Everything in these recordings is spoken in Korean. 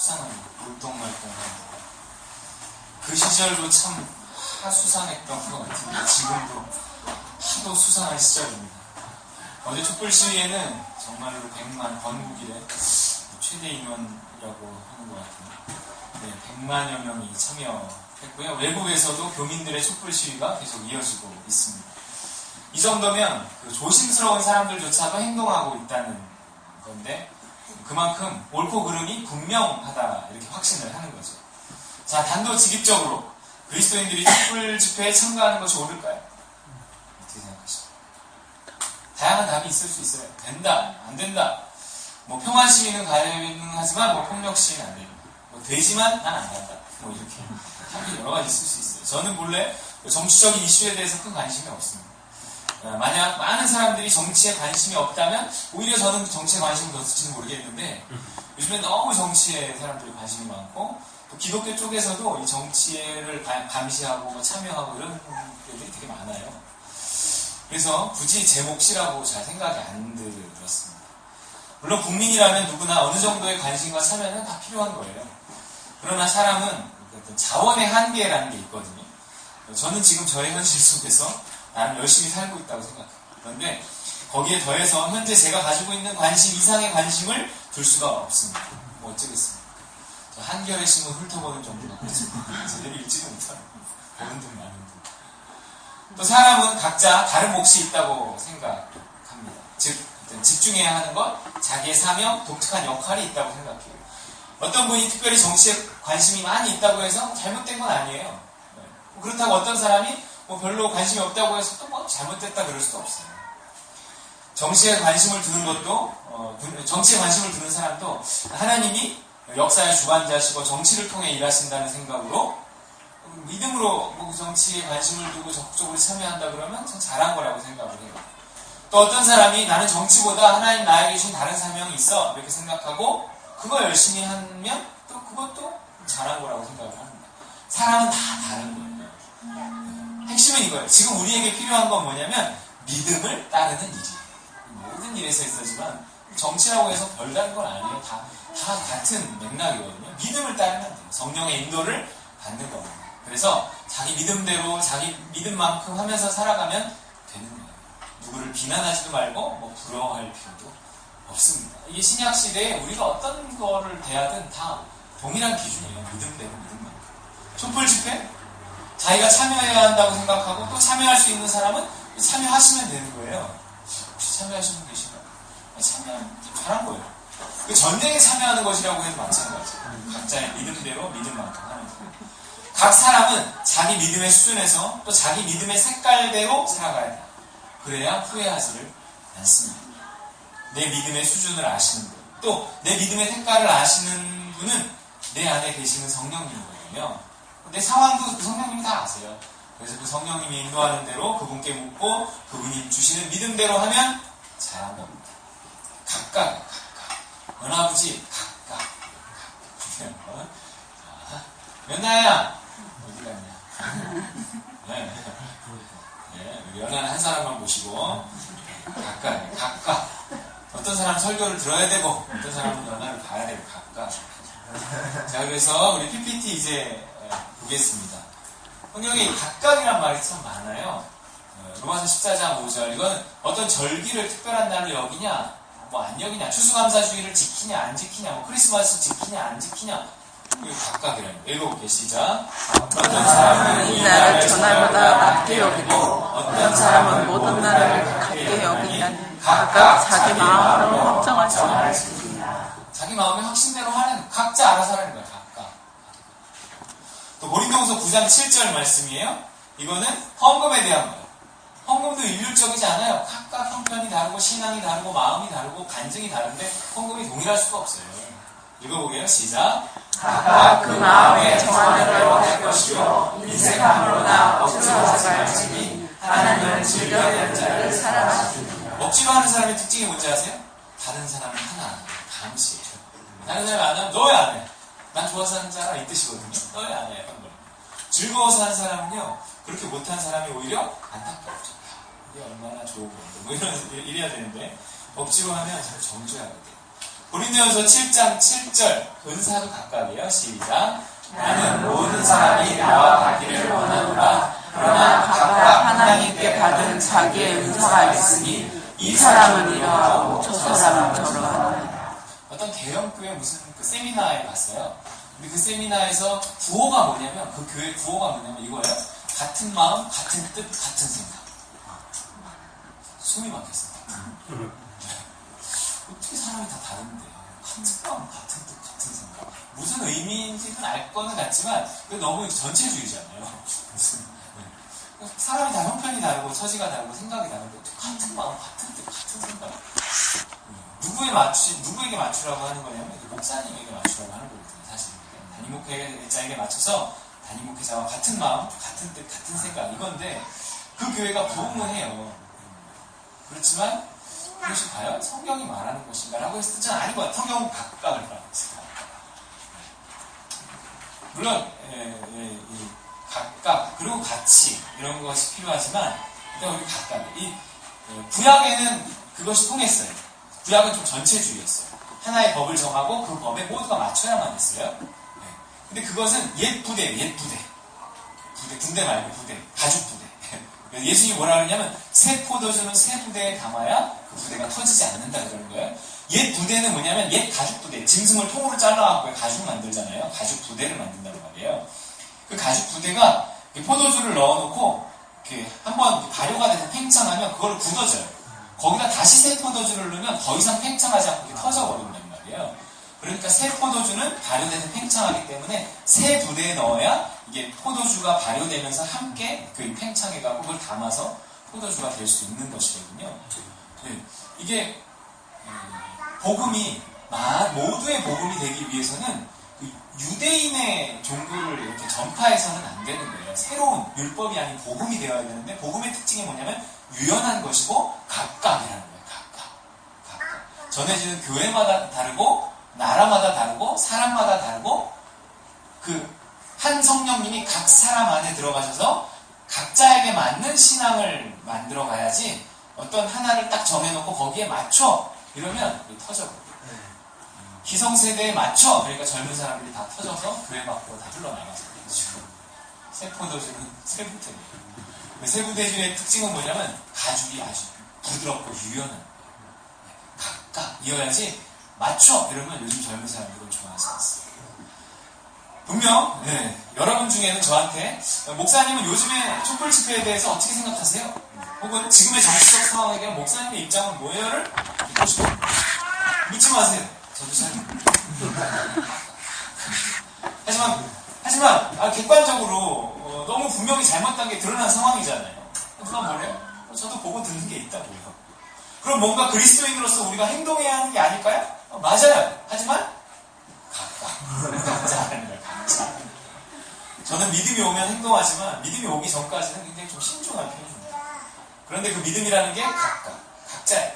수상한 울동말동한 그 시절도 참 수상했던 것 같은데 지금도 하도 수상한 시절입니다. 어제 촛불 시위에는 정말로 100만 건국 이래 최대 인원이라고 하는 것 같은데 100만여 명이 참여했고요. 외국에서도 교민들의 촛불 시위가 계속 이어지고 있습니다. 이 정도면 그 조심스러운 사람들조차도 행동하고 있다는 건데 그만큼 옳고 그름이 분명하다 이렇게 확신을 하는 거죠. 자, 단도직입적으로 그리스도인들이 촛불 집회에 참가하는 것이 옳을까요? 어떻게 생각하십니까? 다양한 답이 있을 수 있어요. 된다, 안 된다. 뭐 평화 시위는 가능하지만 뭐 폭력 시위는 안 됩니다. 뭐 되지만 난 안 간다. 뭐 이렇게 하긴 여러 가지 있을 수 있어요. 저는 본래 정치적인 이슈에 대해서 큰 관심이 없습니다. 만약 많은 사람들이 정치에 관심이 없다면 오히려 저는 정치에 관심이 더 있을지는 모르겠는데 요즘에 너무 정치에 사람들이 관심이 많고 또 기독교 쪽에서도 이 정치를 감시하고 참여하고 이런 분들이 되게 많아요. 그래서 굳이 제 몫이라고 잘 생각이 안 들었습니다. 물론 국민이라면 누구나 어느 정도의 관심과 참여는 다 필요한 거예요. 그러나 사람은 어떤 자원의 한계라는 게 있거든요. 저는 지금 저의 현실 속에서 나는 열심히 살고 있다고 생각해요. 그런데 거기에 더해서 현재 제가 가지고 있는 관심 이상의 관심을 둘 수가 없습니다. 뭐 어쩌겠습니까? 저 한결의 심을 훑어보는 정도가 그렇습니다. 제대로 읽지도 못하는 보는 듯 마는 듯. 또 사람은 각자 다른 몫이 있다고 생각합니다. 즉 집중해야 하는 것, 자기의 사명, 독특한 역할이 있다고 생각해요. 어떤 분이 특별히 정치에 관심이 많이 있다고 해서 잘못된 건 아니에요. 그렇다고 어떤 사람이 뭐 별로 관심이 없다고 해서 또 뭐 잘못됐다 그럴 수도 없어요. 정치에 관심을 두는 것도, 정치에 관심을 두는 사람도 하나님이 역사의 주관자시고 정치를 통해 일하신다는 생각으로 믿음으로 뭐 정치에 관심을 두고 적극적으로 참여한다 그러면 참 잘한 거라고 생각을 해요. 또 어떤 사람이 나는 정치보다 하나님 나에게 주신 다른 사명이 있어 이렇게 생각하고 그거 열심히 하면 또 그것도 잘한 거라고 생각을 합니다. 사람은 다 다른 거예요. 핵심은 이거예요. 지금 우리에게 필요한 건 뭐냐면 믿음을 따르는 일이에요. 모든 일에서 있었지만 정치라고 해서 별다른 건 아니에요. 다 같은 맥락이거든요. 믿음을 따르면 돼요. 성령의 인도를 받는 겁니다. 그래서 자기 믿음대로 자기 믿음만큼 하면서 살아가면 되는 거예요. 누구를 비난하지도 말고 뭐 부러워할 필요도 없습니다. 이게 신약 시대에 우리가 어떤 거를 대하든 다 동일한 기준이에요. 믿음대로 믿음만큼. 촛불 집회? 자기가 참여해야 한다고 생각하고 또 참여할 수 있는 사람은 참여하시면 되는 거예요. 혹시 참여하시는 분 계신가요? 참여하면 잘한 거예요. 그 전쟁에 참여하는 것이라고 해도 마찬가지예요. 각자의 믿음대로 믿음만큼 하는 거예요. 각 사람은 자기 믿음의 수준에서 또 자기 믿음의 색깔대로 살아가야 돼요. 그래야 후회하지를 않습니다. 내 믿음의 수준을 아시는 분, 또 내 믿음의 색깔을 아시는 분은 내 안에 계시는 성령님인 거예요. 내 상황도 그 성령님이 다 아세요. 그래서 그 성령님이 인도하는 대로 그분께 묻고 그분이 주시는 믿음대로 하면 잘한 겁니다. 각각 은아버지 각각 연아야 어디 갔냐? 우리 연아는 한 사람만 모시고 각각 어떤 사람 설교를 들어야 되고 어떤 사람은 연아를 봐야 되고 각각. 자, 그래서 우리 PPT 이제 보겠습니다. 성경에 각각이란 말이 참 많아요. 로마서 14장 5절. 이건 어떤 절기를 특별한 날로 여기냐, 뭐 안 여기냐, 추수감사주의를 지키냐, 안 지키냐, 뭐 크리스마스 지키냐, 안 지키냐. 이거 각각이라는 거예요. 읽어볼게요. 시작. 어떤 사람은 이 날을 전날보다 낮게 여기고, 어떤 사람은 모든 날을 같게 여기냐는 각각 자기 마음으로 확정하시니라. 자기 마음의 확신대로 하는, 각자 알아서 하는 거예요. 또 고린도후서 9장 7절 말씀이에요. 이거는 헌금에 대한 거예요. 헌금도 일률적이지 않아요. 각각 형편이 다르고 신앙이 다르고 마음이 다르고 간증이 다른데 헌금이 동일할 수가 없어요. 읽어보게요. 시작. 각각 그 마음에 정한 대로 할 것이요 인색함으로나 억지로 하지 말지니 하나님은 즐겨하는 자를 사랑하시느니라. 억지로 하는 사람의 특징이 뭔지 아세요? 다른 사람은 하나 감시해요. 다른 사람이 안 하면 너 왜 안 해? 난 좋아서 하는 자가 이 뜻이거든요. 너희 안 해요. 즐거워서 하는 사람은요, 그렇게 못한 사람이 오히려 안타깝죠. 이게 얼마나 좋은 건데. 뭐 이래야 되는데, 억지로 하면 잘 정죄하게 돼요. 고린도전서 7장 7절 은사도 각각이에요. 시작. 나는 모든 사람이 나와 같기를 원하노라. 그러나 각각 하나님께 받은 자기의 은사가 있으니 이 사람은 이러하고 저 사람은 저러하노라. 어떤 대형교회 무슨 그 세미나에 갔어요. 근데 그 세미나에서 구호가 뭐냐면, 그 교회 구호가 뭐냐면 이거예요. 같은 마음, 같은 뜻, 같은 생각. 숨이 막혔습니다. 어떻게 사람이 다 다른데 같은 마음, 같은 뜻, 같은 생각. 무슨 의미인지는 알 거는 같지만 너무 전체주의잖아요. 사람이 다 형편이 다르고 처지가 다르고 생각이 다른데 어떻게 같은 마음, 같은 뜻, 같은 생각. 누구에게 맞추라고 하는 거냐면 목사님에게 맞추라고 하는 거거든요. 사실 단임 목회자에게 맞춰서 단임 목회자와 같은 마음, 같은 뜻, 같은 생각 이건데 그 교회가 부흥을 해요. 그렇지만 그것이 과연 성경이 말하는 것인가 라고 했을 때는 아닌 것 같아요. 성경은 각각을 말하고 있습니다. 물론 각각 그리고 같이 이런 것이 필요하지만 일단 우리 각각 이 구약에는 그것이 통했어요. 구약은 좀 전체주의였어요. 하나의 법을 정하고 그 법에 모두가 맞춰야만 했어요. 근데 그것은 옛 부대, 군대 말고 부대, 가죽 부대. 예수님이 뭐라 그러냐면 새 포도주는 새 부대에 담아야 그 부대가 터지지 않는다 그러는 거예요. 옛 부대는 뭐냐면 옛 가죽 부대, 짐승을 통으로 잘라갖고 가죽 만들잖아요. 가죽 부대를 만든다는 말이에요. 그 가죽 부대가 포도주를 넣어놓고 한번 발효가 돼서 팽창하면 그걸 굳어져요. 거기다 다시 새 포도주를 넣으면 더 이상 팽창하지 않고 터져버린단 말이에요. 그러니까 새 포도주는 발효돼서 팽창하기 때문에 새 부대에 넣어야 이게 포도주가 발효되면서 함께 그 팽창해가고 그걸 담아서 포도주가 될 수 있는 것이거든요. 이게 복음이 모두의 복음이 되기 위해서는 그 유대인의 종교를 이렇게 전파해서는 안 되는 거예요. 새로운 율법이 아닌 복음이 되어야 되는데 복음의 특징이 뭐냐면 유연한 것이고 각각이라는 거예요. 각각. 전해지는 교회마다 다르고 나라마다 다르고 사람마다 다르고 그 한 성령님이 각 사람 안에 들어가셔서 각자에게 맞는 신앙을 만들어 가야지 어떤 하나를 딱 정해놓고 거기에 맞춰 이러면 터져버려요. 기성세대에 맞춰 그러니까 젊은 사람들이 다 터져서 교회 밖으로 다 흘러나가서 새 포도주는 새 부대예요. 새 부대주의 특징은 뭐냐면 가죽이 아주 부드럽고 유연한 각각 이어야지 맞춰 이러면 요즘 젊은 사람들은 좋아하지 않습니다. 분명 여러분 중에는 저한테 목사님은 요즘에 촛불 집회에 대해서 어떻게 생각하세요? 혹은 지금의 정치적 상황에 대한 목사님의 입장은 뭐예요를 묻고 싶어요. 묻지 마세요. 저도 잘 하지만 객관적으로 너무 분명히 잘못된 게 드러난 상황이잖아요. 누가 뭐래요? 저도 보고 듣는 게 있다고요. 그럼 뭔가 그리스도인으로서 우리가 행동해야 하는 게 아닐까요? 맞아요. 하지만 각자 하는 거예요. 각자. 저는 믿음이 오면 행동하지만 믿음이 오기 전까지는 굉장히 좀 신중한 편입니다. 그런데 그 믿음이라는 게 각자예요.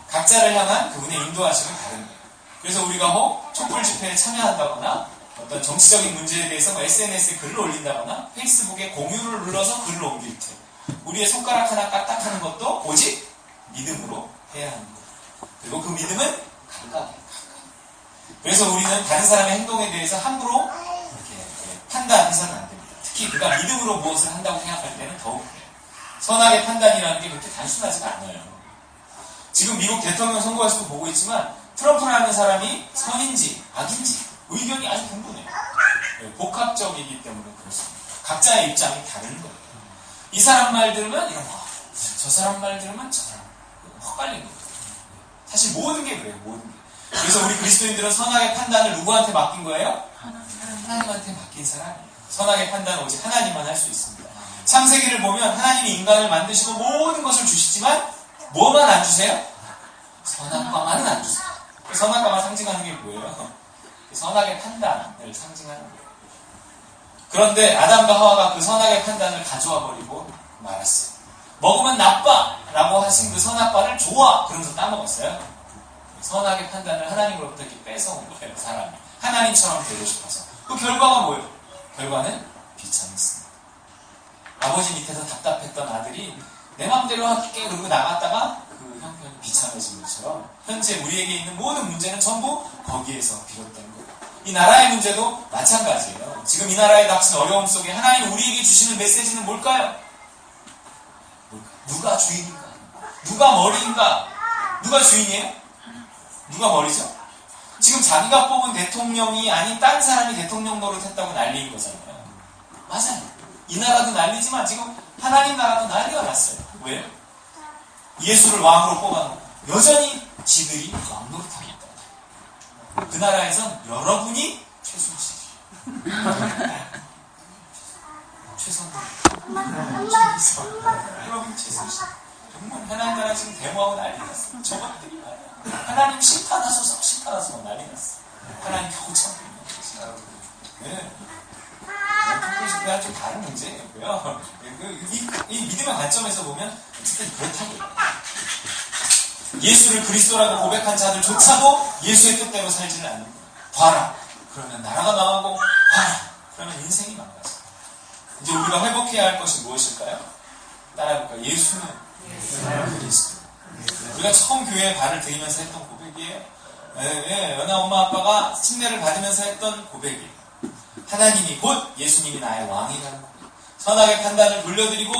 각자를 향한 그분의 인도하심은 다른 거예요. 그래서 우리가 촛불 집회에 참여한다거나 어떤 정치적인 문제에 대해서 SNS에 글을 올린다거나 페이스북에 공유를 눌러서 글을 옮길 때 우리의 손가락 하나 까딱하는 것도 오직 믿음으로 해야 하는 거예요. 그리고 그 믿음은 각각이에요. 그래서 우리는 다른 사람의 행동에 대해서 함부로 이렇게 판단해서는 안 됩니다. 특히 그가 믿음으로 무엇을 한다고 생각할 때는 더욱 그래요. 선악의 판단이라는 게 그렇게 단순하지가 않아요. 지금 미국 대통령 선거에서도 보고 있지만 트럼프라는 사람이 선인지 악인지 의견이 아주 분분해요. 복합적이기 때문에 그렇습니다. 각자의 입장이 다른 거예요. 이 사람 말 들으면 이런 거, 저 사람 말 들으면 저 사람 헛갈리는 거예요. 사실 모든 게 그래요. 모든 게. 그래서 우리 그리스도인들은 선악의 판단을 누구한테 맡긴 거예요? 하나님한테 맡긴 사람이에요. 선악의 판단은 오직 하나님만 할 수 있습니다. 창세기를 보면 하나님이 인간을 만드시고 모든 것을 주시지만 뭐만 안 주세요? 선악과만은 안 주세요. 선악과만 상징하는 게 뭐예요? 선악의 판단을 상징하는 거예요. 그런데 아담과 하와가 그 선악의 판단을 가져와 버리고 말았어요. 먹으면 나빠! 라고 하신 그 선악과를 좋아! 그러면서 따먹었어요. 선악의 판단을 하나님으로부터 이렇게 뺏어온 거예요, 사람이. 하나님처럼 되고 싶어서. 그 결과가 뭐예요? 결과는 비참했습니다. 아버지 밑에서 답답했던 아들이 내 맘대로 할게 그러고 나갔다가 그 형편이 비참해진 것처럼 현재 우리에게 있는 모든 문제는 전부 거기에서 비롯된 거예요. 이 나라의 문제도 마찬가지예요. 지금 이 나라에 닥친 어려움 속에 하나님 우리에게 주시는 메시지는 뭘까요? 누가 주인인가? 누가 머리인가? 누가 주인이에요? 누가 머리죠? 지금 자기가 뽑은 대통령이 아닌 딴 사람이 대통령 노릇했다고 난리인 거잖아요. 맞아요. 이 나라도 난리지만 지금 하나님 나라도 난리가 났어요. 왜요? 예수를 왕으로 뽑아놓고 여전히 지들이 왕 노릇하고 있다. 그 나라에선 여러분이 최순실이에요. 여러분이 최순실. 정말 하나님 나라 지금 데모하고 난리 났어. 저것들이 말이야. 하나님 심판하소서 난리 났어. 하나님 겨우 참고 있는 거지. 네. 그건 좀 다른 문제고요. 이 믿음의 관점에서 보면 어쨌든 그렇다고요. 예수를 그리스도라고 고백한 자들조차도 예수의 뜻대로 살지는 않는 거예요. 봐라. 그러면 나라가 망하고 봐라. 그러면 인생이 망가져. 이제 우리가 회복해야 할 것이 무엇일까요? 따라해볼까요? 예수는 그리스도. 우리가 처음 교회에 발을 들이면서 했던 고백이에요. 연하 엄마 아빠가 침례를 받으면서 했던 고백이에요. 하나님이 곧 예수님이 나의 왕이라는 고백. 선악의 판단을 돌려드리고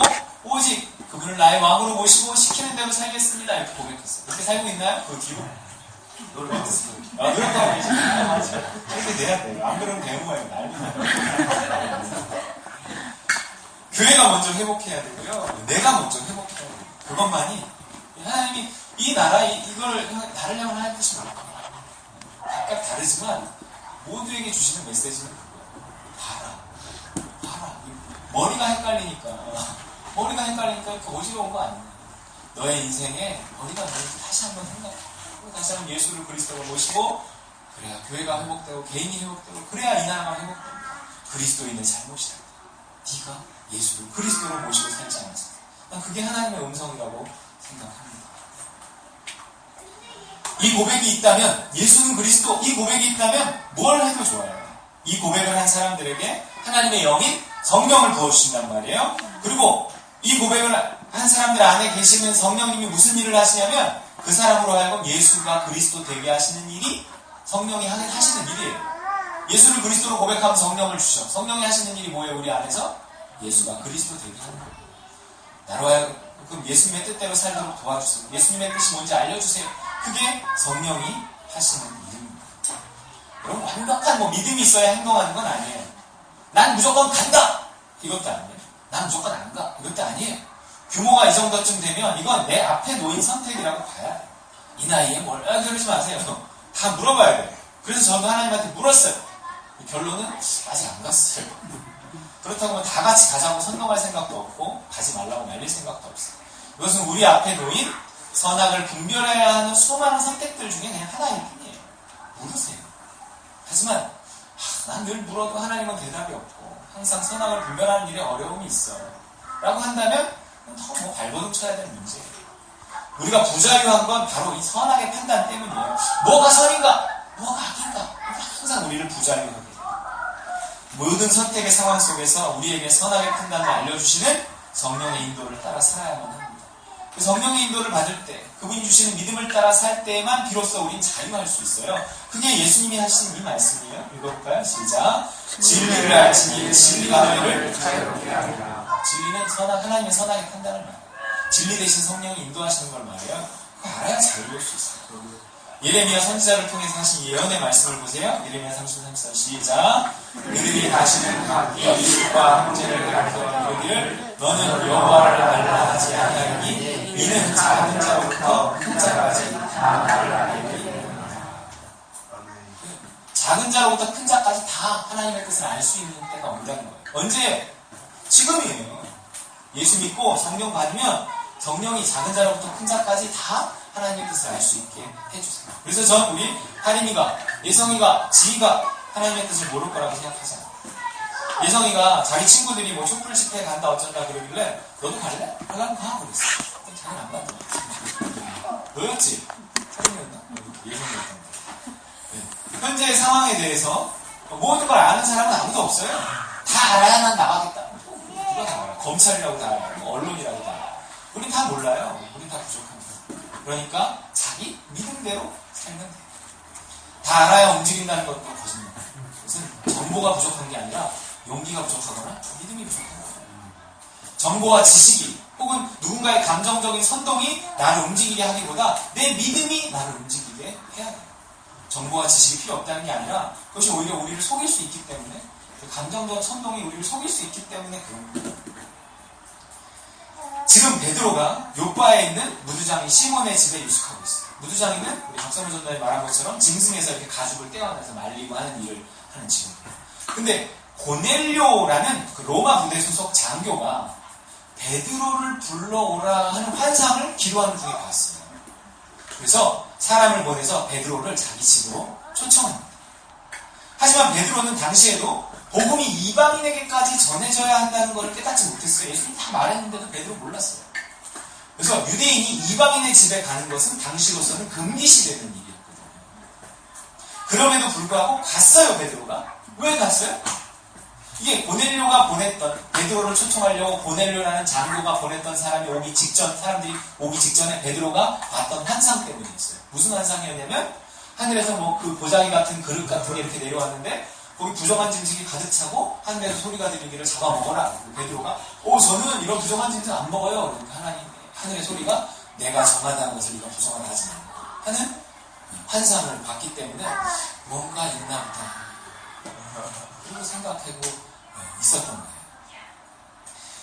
오직 그분을 나의 왕으로 모시고 시키는 대로 살겠습니다. 이렇게 고백했어요. 이렇게 살고 있나요? 그 뒤로? 노력했어요. 노력하고 계시나요? 맞아요. 이렇게 돼야 돼요. 안 그러면 대모예요. 난리. 교회가 먼저 회복해야 되고요. 내가 먼저 회복해야 돼요. 그것만이 하나님이 이 나라 이걸 다른 형을 할 것이 많아요. 각각 다르지만 모두에게 주시는 메시지는 그거예요. 봐라. 머리가 헷갈리니까 그 어지러운 거 아니야. 너의 인생에 머리가 다시 한번 생각해. 다시 한번 예수를 그리스도로 모시고 그래야 교회가 회복되고 개인이 회복되고 그래야 이 나라가 회복됩니다. 그리스도인의 잘못이다. 네가 예수를 그리스도로 모시고 살지 않았어. 난 그게 하나님의 음성이라고 생각합니다. 이 고백이 있다면 예수는 그리스도 이 고백이 있다면 뭘 해도 좋아요. 이 고백을 한 사람들에게 하나님의 영이 성령을 부어주신단 말이에요. 그리고 이 고백을 한 사람들 안에 계시는 성령님이 무슨 일을 하시냐면 그 사람으로 하여금 예수가 그리스도 되게 하시는 일이 성령이 하시는 일이에요. 예수를 그리스도로 고백하면 성령을 주셔. 성령이 하시는 일이 뭐예요? 우리 안에서 예수가 그리스도 되게 하는 거예요. 나로 하여금 그럼 예수님의 뜻대로 살도록 도와주세요. 예수님의 뜻이 뭔지 알려주세요. 그게 성령이 하시는 일입니다. 여러분 완벽한 믿음이 있어야 행동하는 건 아니에요. 난 무조건 간다! 이것도 아니에요. 난 무조건 안 가. 이것도 아니에요. 규모가 이 정도쯤 되면 이건 내 앞에 놓인 선택이라고 봐야 해요. 이 나이에 뭘? 그러지 마세요. 다 물어봐야 돼요. 그래서 저도 하나님한테 물었어요. 결론은 아직 안 갔어요. 그렇다고 다 같이 가자고 선동할 생각도 없고 가지 말라고 말릴 생각도 없어요. 이것은 우리 앞에 놓인 선악을 분별해야 하는 수많은 선택들 중에 그냥 하나일 뿐이에요. 물으세요. 하지만 난 늘 물어도 하나님은 대답이 없고 항상 선악을 분별하는 일에 어려움이 있어 라고 한다면 더 발버둥 쳐야 되는 문제예요. 우리가 부자유한 건 바로 이 선악의 판단 때문이에요. 뭐가 선인가? 뭐가 악인가? 항상 우리를 부자유하게 해요. 모든 선택의 상황 속에서 우리에게 선악의 판단을 알려주시는 성령의 인도를 따라 살아야만 합니다. 그 성령의 인도를 받을 때 그분이 주시는 믿음을 따라 살 때에만 비로소 우린 자유할 수 있어요. 그게 예수님이 하신 이 말씀이에요. 읽어볼까요? 시작. 진리를 알지니 진리가 너희를 자유롭게 하리라. 진리는 하나님의 선악의 판단을 말해요. 진리 대신 성령이 인도하시는 걸 말해요. 그거 알아야 자유로울 수 있어요. 예레미야 선지자를 통해서 하신 예언의 말씀을 보세요. 예레미야 33장 시작. 그들이 다시는 이웃과 형제를 가르쳐 이르기를 너는 여호와를 알라 하지 아니하니 이는 작은 자로부터 큰 자까지 다 나를 알게 되리라. 작은 자로부터 큰 자까지 다 하나님의 뜻을 알 수 있는 때가 온다는 거예요. 언제예요? 지금이에요. 예수 믿고 성령 받으면 성령이 작은 자로부터 큰 자까지 다 하나님의 뜻을 알 수 있게 해주세요. 그래서 우리 하림이가, 예성이가, 지희가 하나님의 뜻을 모를 거라고 생각하잖아요. 예성이가 자기 친구들이 촛불 집회 간다 어쩐다 그러길래 너도 갈래? 가려면 가 그랬어. 자기는 안 간다. 너였지? 사람이었나? 예성이었던데. 네. 현재의 상황에 대해서 모든 걸 아는 사람은 아무도 없어요. 다 알아야만 나가겠다. 누가 다 알아? 검찰이라고 다 알아요. 언론이라고 다 알아요. 우린 다 몰라요. 우린 다 부족합니다. 그러니까 자기 믿음대로 살면 돼. 다 알아야 움직인다는 것도 거짓말. 그것은 정보가 부족한 게 아니라 용기가 부족하거나 믿음이 부족한 거예요. 정보와 지식이 혹은 누군가의 감정적인 선동이 나를 움직이게 하기보다 내 믿음이 나를 움직이게 해야 돼요. 정보와 지식이 필요 없다는 게 아니라 그것이 오히려 우리를 속일 수 있기 때문에 그 감정적 선동이 우리를 속일 수 있기 때문에 그런 거예요. 지금 베드로가 요바에 있는 무두장이 시몬의 집에 유숙하고 있어요. 무두장이는 우리 박사모 전도에 말한 것처럼 짐승에서 이렇게 가죽을 떼어내서 말리고 하는 일을 하는 직업이에요. 근데 고넬료라는 그 로마 부대 소속 장교가 베드로를 불러오라 하는 환상을 기도하는 중에 봤어요. 그래서 사람을 보내서 베드로를 자기 집으로 초청합니다. 하지만 베드로는 당시에도 복음이 이방인에게까지 전해져야 한다는 것을 깨닫지 못했어요. 예수님 다 말했는데도 베드로 몰랐어요. 그래서 유대인이 이방인의 집에 가는 것은 당시로서는 금기시되는 일이었거든요. 그럼에도 불구하고 갔어요, 베드로가. 왜 갔어요? 이게 고넬료가 보냈던, 베드로를 초청하려고 고넬료라는 장교가 보냈던 사람들이 오기 직전에 베드로가 봤던 환상 때문이었어요. 무슨 환상이었냐면 하늘에서 뭐 그 보자기 같은 그릇 같은 게 이렇게 내려왔는데 거기 부정한 짐승이 가득 차고 하늘에서 소리가 들리기를 잡아먹어라. 베드로가 저는 이런 부정한 짐승 안 먹어요. 그러니까 하늘의 소리가 내가 정하다는 것을 네가 부정하다 하지 말고 하는 환상을 봤기 때문에 뭔가 있나 보다. 그리고 생각하고 있었던 거예요.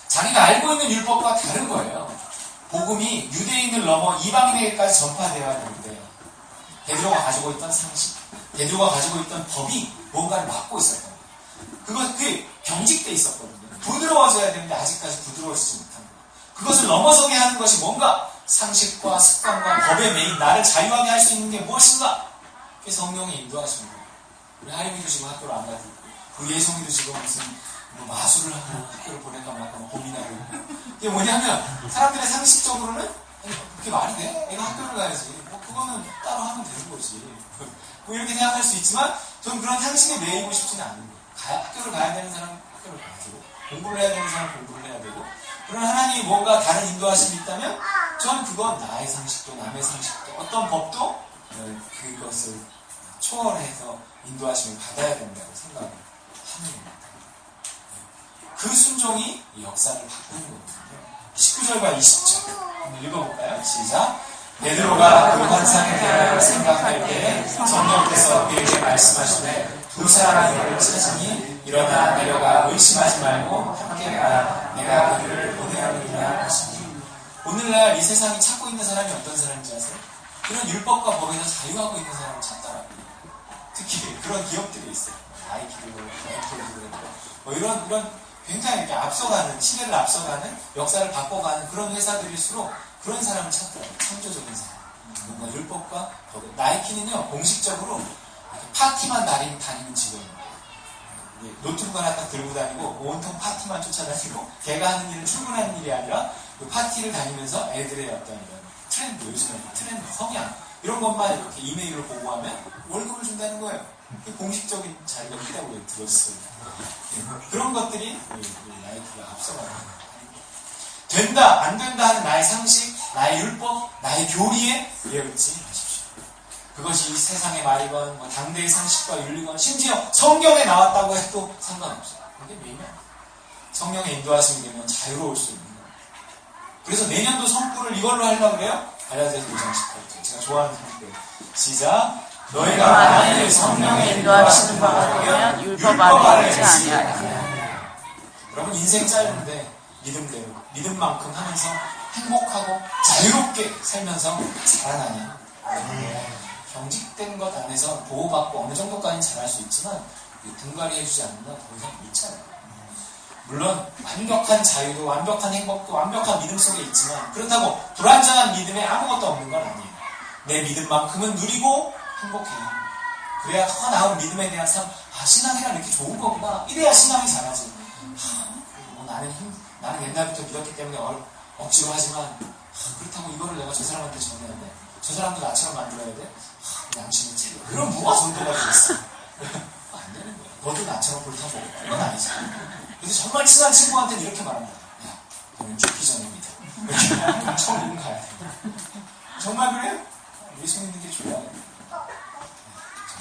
자기가 알고 있는 율법과 다른 거예요. 복음이 유대인을 넘어 이방인에게까지 전파되어야 되는데 베드로가 가지고 있던 상식, 베드로가 가지고 있던 법이 뭔가를 막고 있었던 거예요. 그게 경직돼 있었거든요. 부드러워져야 되는데 아직까지 부드러워지지 못한 거예요. 그것을 넘어서게 하는 것이 뭔가 상식과 습관과 법에 매인 나를 자유하게 할 수 있는 게 무엇인가? 그게 성령의 인도하시는 거예요. 우리 하림이도 지금 학교를 안 가고 있고 그 예송이도 지금 무슨 마술을 하고 학교를 보낼까 말까 고민하고 있고 이게 뭐냐면 사람들의 상식적으로는 그게 말이 돼? 내가 학교를 가야지. 그거는 따로 하면 되는 거지. 이렇게 생각할 수 있지만 저는 그런 상식에 매이고 싶지는 않은 거예요. 학교를 가야 되는 사람은 학교를 가야 되고 공부를 해야 되는 사람은 공부를 해야 되고 그런 하나님이 뭔가 다른 인도하심이 있다면 저는 그건 나의 상식도 남의 상식도 어떤 법도 그것을 초월해서 인도하심을 받아야 된다고 생각을 하는 겁니다. 그 순종이 역사를 바꾸는 거거든요. 19절과 20절 한번 읽어볼까요? 시작. 베드로가 그 환상에 대하여 생각할 때에 성령께서 그에게 말씀하시되 두 사람이 너를 찾으니 일어나 내려가 의심하지 말고 함께 가라. 내가 그들을 보내하느니라 하시니 오늘날 이 세상이 찾고 있는 사람이 어떤 사람인지 아세요? 그런 율법과 법에서 자유하고 있는 사람을 찾더라고요. 특히 그런 기업들이 있어요. 나이키도 그렇고 애플도 그렇고 이런 굉장히 이렇게 앞서가는 시대를 앞서가는 역사를 바꿔가는 그런 회사들일수록 그런 사람을 찾더라고요. 창조적인 사람. 뭔가 율법과 법에. 나이키는요 공식적으로 파티만 다니는 직원입니다. 노트북 하나 딱 들고 다니고 온통 파티만 쫓아다니고 걔가 하는 일은 출근하는 일이 아니라 그 파티를 다니면서 애들의 어떤 이런 트렌드, 요즘에 트렌드, 성향 이런 것만 이렇게 이메일로 보고하면 월급을 준다는 거예요. 공식적인 자리가 있다고 들었어요. 그런 것들이 나이키가 앞서가는 거예요. 된다, 안 된다 하는 나의 상식, 나의 율법, 나의 교리에 예의치 마십시오. 그것이 이 세상의 말이건 뭐 당대의 상식과 윤리건 심지어 성경에 나왔다고 해도 상관없어요. 그게 왜냐? 성령의 인도하심이 되면 자유로울 수 있는 거예요. 그래서 내년도 성구를 이걸로 하려고 그래요? 갈라디아서 5장 18절. 제가 좋아하는 성구예요. 시작. 너희가 만일 성령의 인도하시는 바가 되면 율법 아래 있지 아니하리라. 여러분 인생 짧은데 믿음대로 믿음만큼 하면서 행복하고 자유롭게 살면서 자라나냐? 경직된 것 안에서 보호받고 어느 정도까지는 잘할 수 있지만 분갈이 해주지 않는 건 더 이상 있잖아요. 물론 완벽한 자유도 완벽한 행복도 완벽한 믿음 속에 있지만 그렇다고 불완전한 믿음에 아무것도 없는 건 아니에요. 내 믿음만큼은 누리고 행복해요. 그래야 더 나은 믿음에 대한 삶, 신앙이란 이렇게 좋은 거구나. 이래야 신앙이 잘하지. 나는 옛날부터 믿었기 때문에 억지로 하지만 그렇다고 이거를 내가 저 사람한테 전해야 돼. 저 사람도 나처럼 만들어야 돼. 양심이 찔려. 그럼 뭐가 전도가 되겠어? 안 되는 거야. 너도 나처럼 불타 먹어. 이건 아니지. 그래서 정말 친한 친구한테는 이렇게 말한다. 야, 너는 죽기 전에 믿어. 이렇게 처음 가야 돼. 정말 그래요? 예수 믿는 게 좋아요.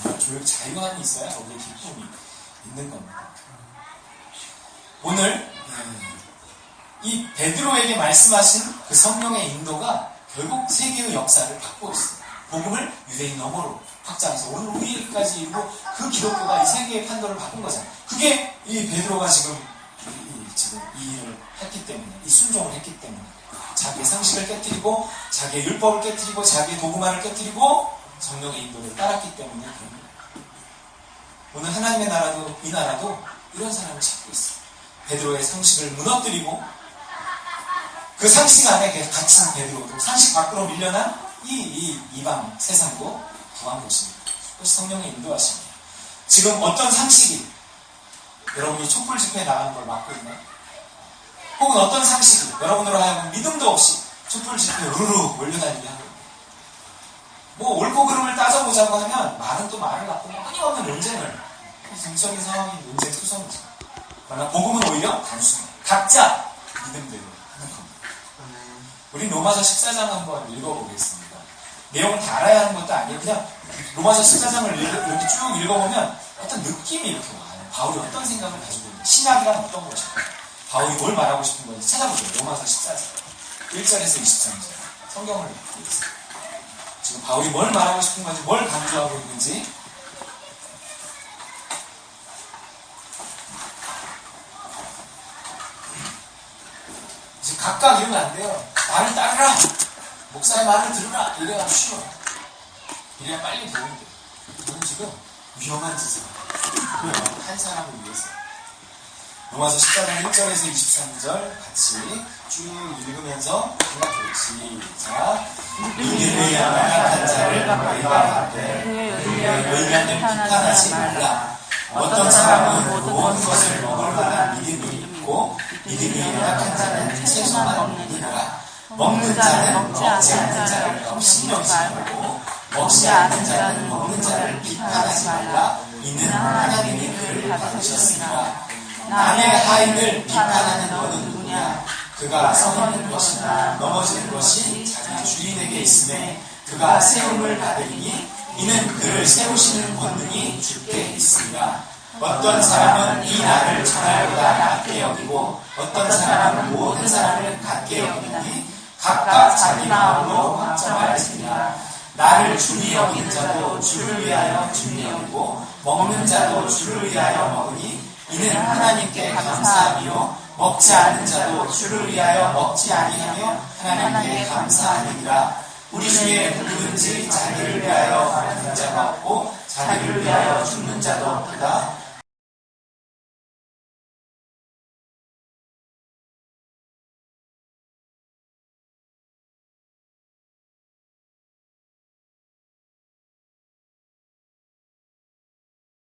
정말 자유함이 있어야 거기에 기쁨이 있는 겁니다. 오늘 이 베드로에게 말씀하신 그 성령의 인도가 결국 세계의 역사를 바꾸고 있어요. 복음을 유대인 너머로 확장해서 오늘 우리까지 이르고 그 기독교가 이 세계의 판도를 바꾼 거잖아요. 그게 이 베드로가 지금 이 일을 했기 때문에, 이 순종을 했기 때문에, 자기의 상식을 깨뜨리고 자기의 율법을 깨뜨리고 자기의 도구만을 깨뜨리고 성령의 인도를 따랐기 때문에 그런 거예요. 오늘 하나님의 나라도 이 나라도 이런 사람을 찾고 있어요. 베드로의 상식을 무너뜨리고 그 상식 안에 갇힌 베드로도 상식 밖으로 밀려난 이 이방 세상도 구한 것입니다. 그것이 성령의 인도하십니다. 지금 어떤 상식이 여러분이 촛불 집회에 나가는 걸 막고 있나요? 혹은 어떤 상식이 여러분으로 하여금 믿음도 없이 촛불 집회에 우르르 몰려다니게 하고, 뭐 옳고 그름을 따져보자고 하면 말은 또 말을 갖고 끊임없는 논쟁을, 정적인 상황이 논쟁 투성이죠. 그러나 복음은 오히려 단순해. 각자 믿음대로 하는 겁니다. 우리 로마서 14장 한번 읽어보겠습니다. 내용을 다 알아야 하는 것도 아니에요. 그냥 로마서 14장을 이렇게 쭉 읽어보면 어떤 느낌이 이렇게 와요. 바울이 어떤 생각을 가지고 있는지, 신약이란 어떤 것일까, 바울이 뭘 말하고 싶은 건지 찾아보세요. 로마서 14장 1절에서 23절 성경을 읽겠습니다. 지금 바울이 뭘 말하고 싶은 건지, 뭘 강조하고 있는지. 이제 각각 이러면 안 돼요. 말을 따르라, 목사의 말을 들으라, 이래야 쉬워. 이래야 빨리 도움이 돼요. 저는 지금 위험한 짓을 한 사람을 위해서. 로마서 14장 1절에서 23절 같이 쭉 읽으면서 시작. 이를 위하여 한 자를 너희가 받되 의인을 비판하지 말라. 어떤 사람은 모든 것을 먹을 만한 믿음이 있고 믿음이 약한 자는 채소만 없느니라. 먹는 자는 먹지 않는 자를 신령시하고 먹지 않는 자는 먹는 자를 비판하지 말라. 이는 하나님이 그를 받으셨으니라. 남의 하인을 비판하는 너는 누구냐? 그가 서 있는 것이나 넘어지는 것이 자기 주인에게 있음에 그가 세움을 받으리니 이는 그를 세우시는 권능이 주께 있습니다. 어떤 사람은 이 나를 전하보다 낮게 여기고 어떤 사람은 모든 사람을 같게 여기니 각각 자기 마음으로 확정하였으니라. 나를 주니 여기는 자도 주를 위하여 주니 여기고 먹는 자도 주를 위하여 먹으니 이는 하나님께 감사하며 먹지 않는 자도 주를 위하여 먹지 아니하며 하나님께 감사하느니라. 우리 중에 누구든지 자기를 위하여 받는 자가 없고 자기를 위하여 죽는 자도 없다.